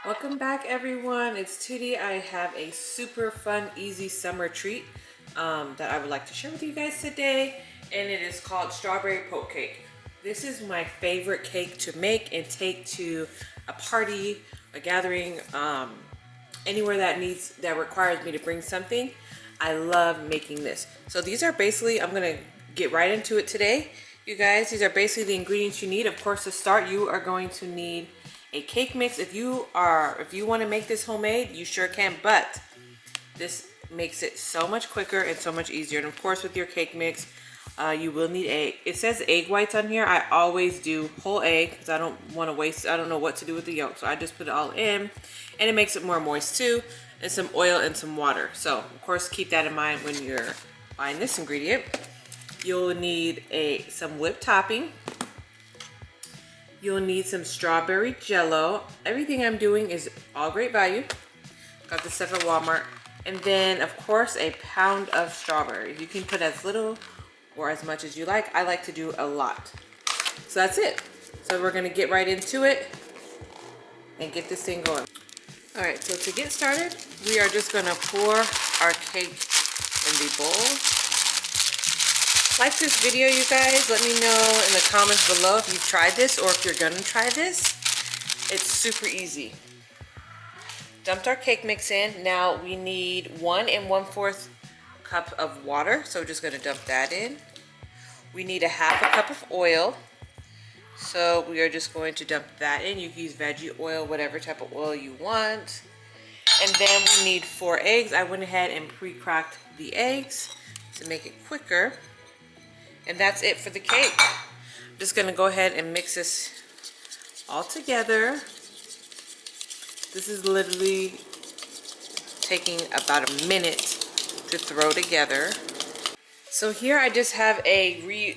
Welcome back, everyone. It's Tootie. I have a super fun, easy summer treat that I would like to share with you guys today, and it is called strawberry poke cake. This is my favorite cake to make and take to a party, a gathering, anywhere that requires me to bring something. I love making this. So these are basically, I'm gonna get right into it today. You guys, these are basically the ingredients you need. Of course, to start, you are going to need a cake mix. If you want to make this homemade, you sure can, but this makes it so much quicker and so much easier. And of course, with your cake mix, you will need egg. It says egg whites on here. I always do whole egg because I don't want to waste. I don't know what to do with the yolk, so I just put it all in, and it makes it more moist too. And some oil and some water. So of course, keep that in mind when you're buying this ingredient. You'll need some whipped topping. You'll need some strawberry jello. Everything I'm doing is all great value. Got this stuff at Walmart. And then, of course, a pound of strawberries. You can put as little or as much as you like. I like to do a lot. So that's it. So we're gonna get right into it and get this thing going. All right, so to get started, we are just gonna pour our cake in the bowl. Like this video, you guys. Let me know in the comments below if you've tried this or if you're gonna try this. It's super easy. Dumped our cake mix in. Now we need 1 1/4 cup of water. So we're just gonna dump that in. We need a 1/2 cup of oil. So we are just going to dump that in. You can use veggie oil, whatever type of oil you want. And then we need 4 eggs. I went ahead and pre-cracked the eggs to make it quicker. And that's it for the cake. I'm just gonna go ahead and mix this all together. This is literally taking about a minute to throw together. So here I just have a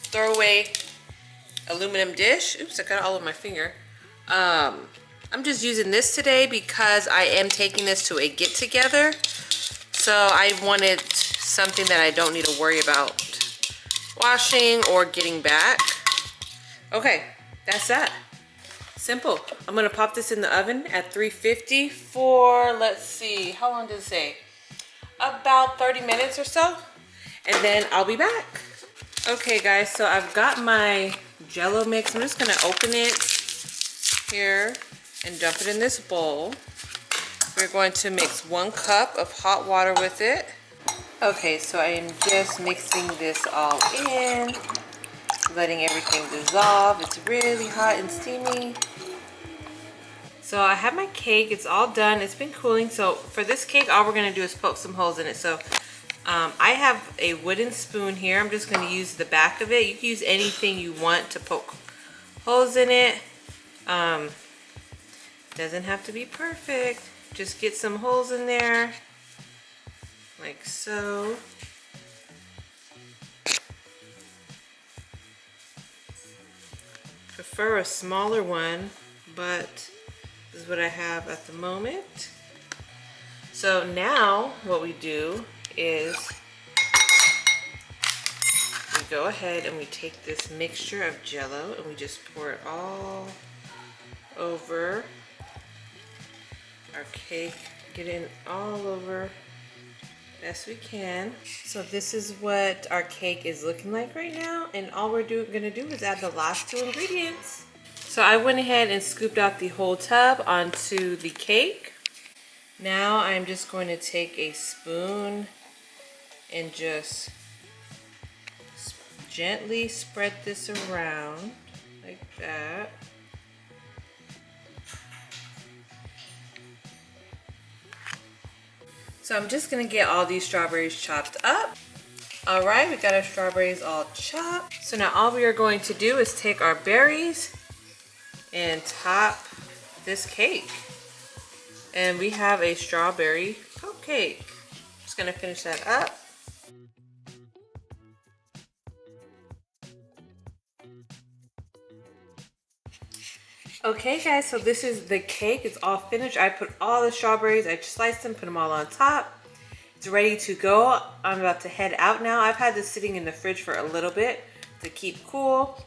throwaway aluminum dish. Oops, I got it all over my finger. I'm just using this today because I am taking this to a get-together. So I wanted something that I don't need to worry about washing or getting back. Okay, that's that. Simple. I'm gonna pop this in the oven at 350 for, let's see, how long does it say? About 30 minutes or so. And then I'll be back. Okay guys, so I've got my Jello mix. I'm just gonna open it here and dump it in this bowl. We're going to mix 1 cup of hot water with it. Okay, so I am just mixing this all in, letting everything dissolve. It's really hot and steamy. So I have my cake, it's all done, it's been cooling. So for this cake, all we're gonna do is poke some holes in it. So I have a wooden spoon here. I'm just gonna use the back of it. You can use anything you want to poke holes in it. Doesn't have to be perfect. Just get some holes in there. Like so. Prefer a smaller one, but this is what I have at the moment. So now what we do is we go ahead and we take this mixture of Jello and we just pour it all over our cake. Get it all over best we can. So this is what our cake is looking like right now, and all we're gonna do is add the last 2 ingredients. So I went ahead and scooped out the whole tub onto the cake. Now I'm just going to take a spoon and just gently spread this around like that. So I'm just gonna get all these strawberries chopped up. All right, we got our strawberries all chopped. So now all we are going to do is take our berries and top this cake. And we have a strawberry poke cake. Just gonna finish that up. Okay guys, so this is the cake. It's all finished. I put all the strawberries, I sliced them, put them all on top. It's ready to go. I'm about to head out now. I've had this sitting in the fridge for a little bit to keep cool.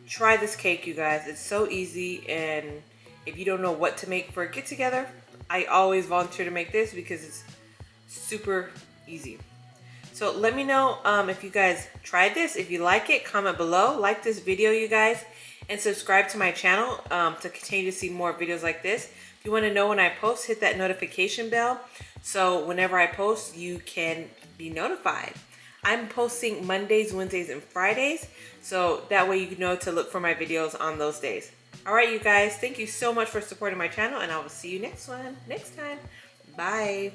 Try this cake, you guys. It's so easy and if you don't know what to make for a get together, I always volunteer to make this because it's super easy. So let me know if you guys tried this. If you like it, comment below, like this video, you guys, and subscribe to my channel to continue to see more videos like this. If you want to know when I post, hit that notification bell so whenever I post, you can be notified. I'm posting Mondays, Wednesdays, and Fridays, so that way you know to look for my videos on those days. All right, you guys, thank you so much for supporting my channel, and I will see you next time. Bye.